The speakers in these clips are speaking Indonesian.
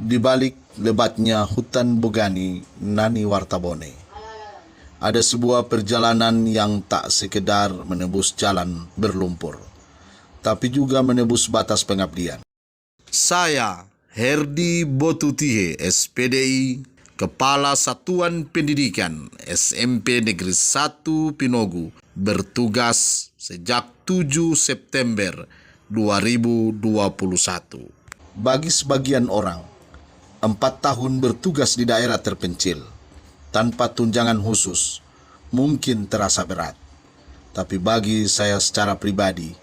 Di balik lebatnya hutan Bogani Nani Wartabone, ada sebuah perjalanan yang tak sekedar menembus jalan berlumpur, tapi juga menembus batas pengabdian. Saya, Herdi Botutihe, SPDI, Kepala Satuan Pendidikan SMP Negeri 1 Pinogu, bertugas sejak 7 September 2021. Bagi sebagian orang, 4 tahun bertugas di daerah terpencil tanpa tunjangan khusus mungkin terasa berat. Tapi bagi saya secara pribadi,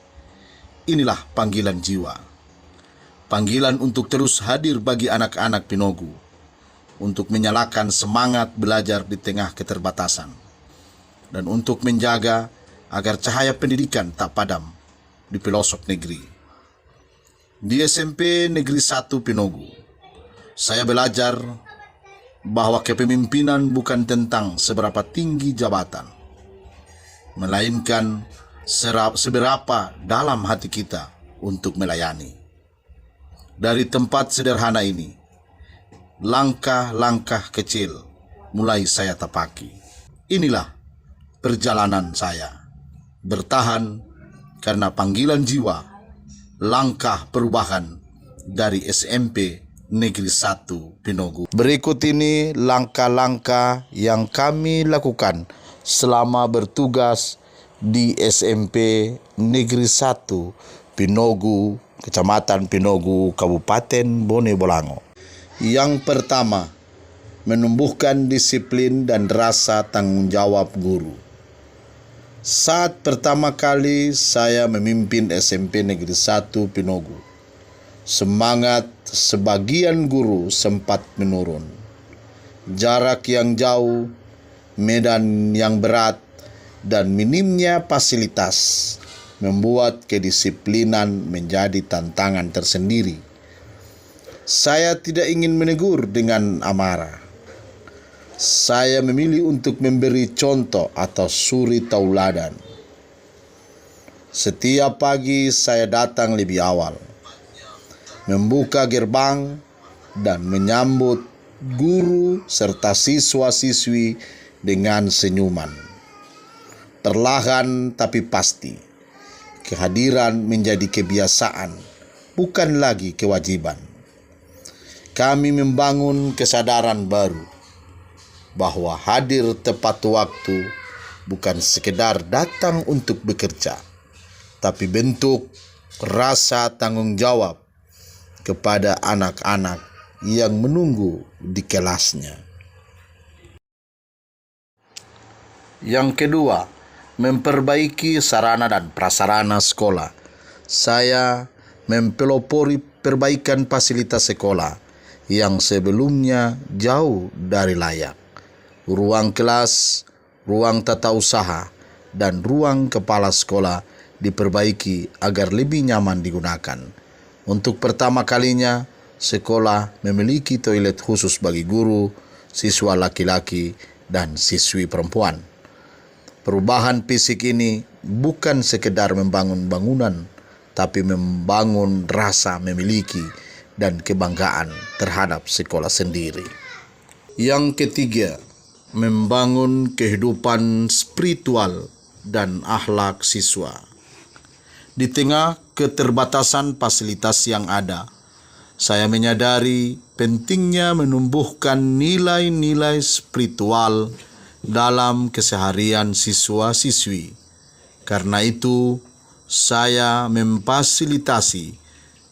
inilah panggilan jiwa. Panggilan untuk terus hadir bagi anak-anak Pinogu, untuk menyalakan semangat belajar di tengah keterbatasan, dan untuk menjaga agar cahaya pendidikan tak padam di pelosok negeri. Di SMP Negeri 1 Pinogu, saya belajar bahwa kepemimpinan bukan tentang seberapa tinggi jabatan, melainkan seberapa dalam hati kita untuk melayani. Dari tempat sederhana ini, langkah-langkah kecil mulai saya tapaki. Inilah perjalanan saya, bertahan karena panggilan jiwa, langkah perubahan dari SMP Negeri 1 Pinogu. Berikut ini langkah-langkah yang kami lakukan selama bertugas di SMP Negeri 1 Pinogu, Kecamatan Pinogu, Kabupaten Bone Bolango. Yang pertama, menumbuhkan disiplin dan rasa tanggung jawab guru. Saat pertama kali saya memimpin SMP Negeri 1 Pinogu, semangat sebagian guru sempat menurun. Jarak yang jauh, medan yang berat, dan minimnya fasilitas membuat kedisiplinan menjadi tantangan tersendiri. Saya tidak ingin menegur dengan amarah. Saya memilih untuk memberi contoh atau suri tauladan. Setiap pagi saya datang lebih awal, membuka gerbang dan menyambut guru serta siswa-siswi dengan senyuman. Perlahan tapi pasti, kehadiran menjadi kebiasaan, bukan lagi kewajiban. Kami membangun kesadaran baru bahwa hadir tepat waktu bukan sekedar datang untuk bekerja, tapi bentuk rasa tanggung jawab kepada anak-anak yang menunggu di kelasnya. Yang kedua, memperbaiki sarana dan prasarana sekolah. Saya mempelopori perbaikan fasilitas sekolah yang sebelumnya jauh dari layak. Ruang kelas, ruang tata usaha, dan ruang kepala sekolah diperbaiki agar lebih nyaman digunakan. Untuk pertama kalinya, sekolah memiliki toilet khusus bagi guru, siswa laki-laki, dan siswi perempuan. Perubahan fisik ini bukan sekedar membangun bangunan, tapi membangun rasa memiliki dan kebanggaan terhadap sekolah sendiri. Yang ketiga, membangun kehidupan spiritual dan akhlak siswa. Di tengah keterbatasan fasilitas yang ada, saya menyadari pentingnya menumbuhkan nilai-nilai spiritual dalam keseharian siswa-siswi. Karena itu, saya memfasilitasi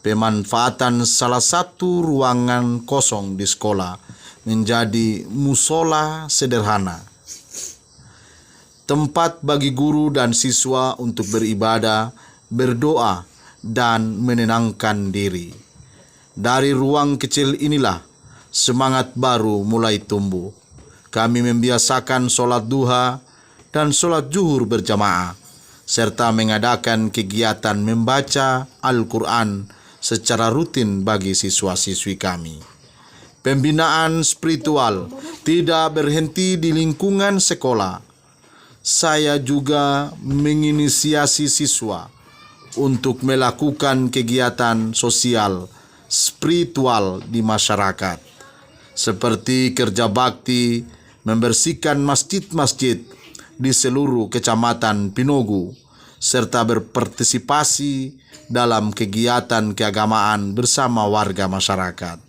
pemanfaatan salah satu ruangan kosong di sekolah menjadi musola sederhana, tempat bagi guru dan siswa untuk beribadah, berdoa, dan menenangkan diri. Dari ruang kecil inilah semangat baru mulai tumbuh. Kami membiasakan sholat duha dan sholat zuhur berjamaah, serta mengadakan kegiatan membaca Al-Quran secara rutin bagi siswa-siswi kami. Pembinaan spiritual tidak berhenti di lingkungan sekolah. Saya juga menginisiasi siswa untuk melakukan kegiatan sosial spiritual di masyarakat, seperti kerja bakti membersihkan masjid-masjid di seluruh kecamatan Pinogu, serta berpartisipasi dalam kegiatan keagamaan bersama warga masyarakat,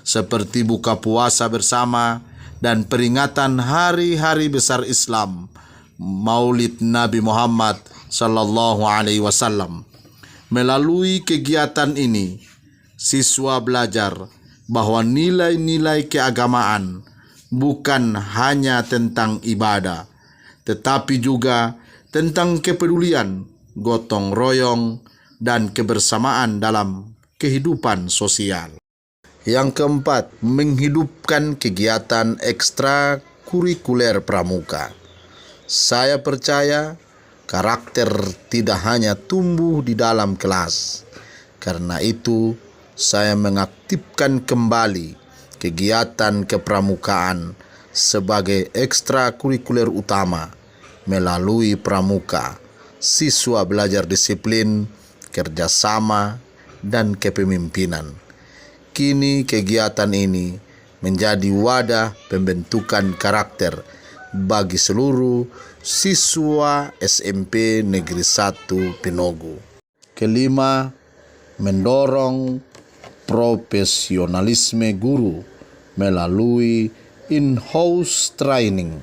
seperti buka puasa bersama dan peringatan hari-hari besar Islam, Maulid Nabi Muhammad Sallallahu Alaihi Wasallam. Melalui kegiatan ini, siswa belajar bahwa nilai-nilai keagamaan bukan hanya tentang ibadah, tetapi juga tentang kepedulian, gotong royong, dan kebersamaan dalam kehidupan sosial. Yang keempat, menghidupkan kegiatan ekstrakurikuler pramuka. Saya percaya karakter tidak hanya tumbuh di dalam kelas. Karena itu, saya mengaktifkan kembali kegiatan kepramukaan sebagai ekstrakurikuler utama. Melalui pramuka, siswa belajar disiplin, kerjasama, dan kepemimpinan. Kini kegiatan ini menjadi wadah pembentukan karakter bagi seluruh siswa SMP Negeri 1 Pinogu. Kelima, mendorong profesionalisme guru melalui in-house training.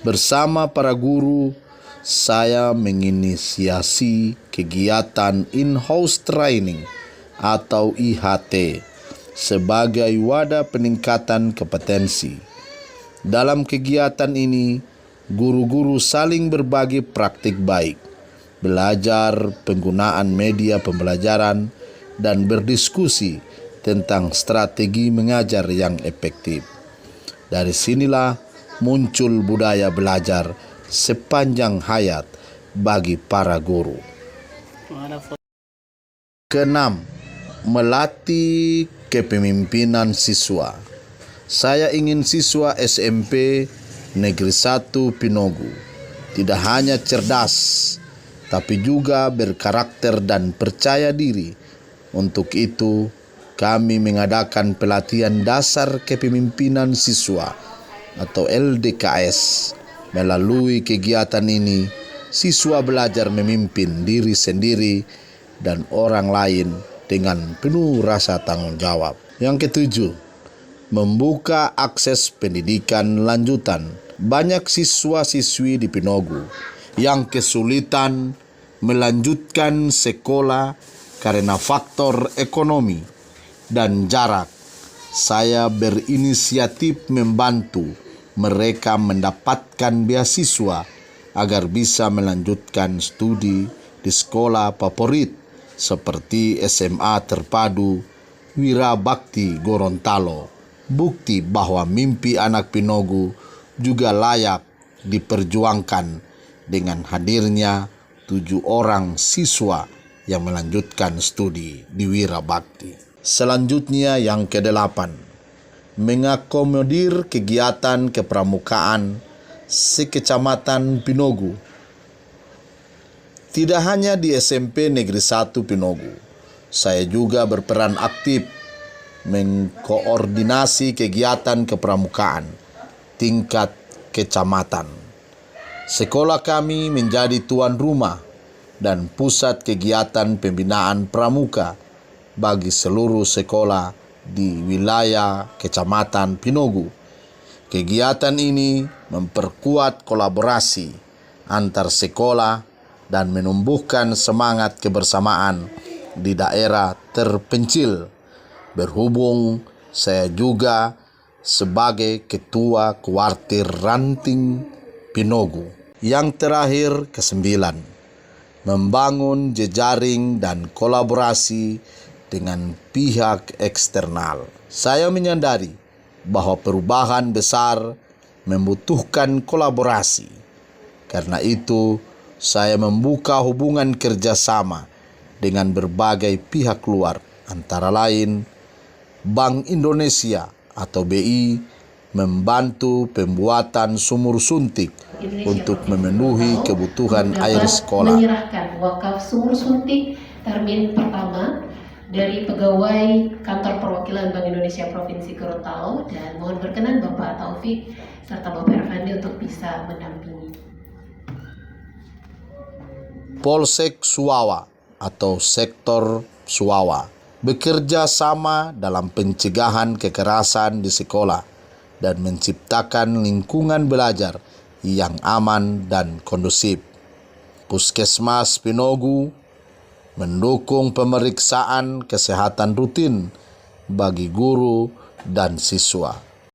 Bersama para guru, saya menginisiasi kegiatan in-house training atau IHT sebagai wadah peningkatan kompetensi. Dalam kegiatan ini, guru-guru saling berbagi praktik baik, belajar penggunaan media pembelajaran, dan berdiskusi tentang strategi mengajar yang efektif. Dari sinilah muncul budaya belajar sepanjang hayat bagi para guru. Keenam, melatih kepemimpinan siswa. Saya ingin siswa SMP Negeri 1 Pinogu tidak hanya cerdas, tapi juga berkarakter dan percaya diri. Untuk itu, kami mengadakan pelatihan dasar kepemimpinan siswa atau LDKS. Melalui kegiatan ini, siswa belajar memimpin diri sendiri dan orang lain dengan penuh rasa tanggung jawab. Yang ketujuh, membuka akses pendidikan lanjutan. Banyak siswa-siswi di Pinogu yang kesulitan melanjutkan sekolah karena faktor ekonomi dan jarak. Saya berinisiatif membantu mereka mendapatkan beasiswa agar bisa melanjutkan studi di sekolah favorit seperti SMA Terpadu Wirabakti Gorontalo. Bukti bahwa mimpi anak Pinogu juga layak diperjuangkan dengan hadirnya 7 orang siswa yang melanjutkan studi di Wirabakti. Selanjutnya yang ke-8, mengakomodir kegiatan kepramukaan sekecamatan Pinogu. Tidak hanya di SMP Negeri 1 Pinogu, saya juga berperan aktif mengkoordinasi kegiatan kepramukaan tingkat kecamatan. Sekolah kami menjadi tuan rumah dan pusat kegiatan pembinaan pramuka bagi seluruh sekolah di wilayah Kecamatan Pinogu. Kegiatan ini memperkuat kolaborasi antar sekolah dan menumbuhkan semangat kebersamaan di daerah terpencil. Berhubung saya juga sebagai ketua kuartir ranting Pinogu. Yang terakhir, ke-9, membangun jejaring dan kolaborasi dengan pihak eksternal. Saya menyadari bahwa perubahan besar membutuhkan kolaborasi. Karena itu, saya membuka hubungan kerjasama dengan berbagai pihak luar, antara lain Bank Indonesia atau BI membantu pembuatan sumur suntik untuk memenuhi kebutuhan air sekolah. Menyerahkan wakaf sumur suntik termin pertama dari pegawai Kantor Perwakilan Bank Indonesia Provinsi Gorontalo, dan mohon berkenan Bapak Taufik serta Bapak Ervandi untuk bisa mendampingi. Polsek Suwawa atau Sektor Suwawa bekerja sama dalam pencegahan kekerasan di sekolah dan menciptakan lingkungan belajar yang aman dan kondusif. Puskesmas Pinogu mendukung pemeriksaan kesehatan rutin bagi guru dan siswa.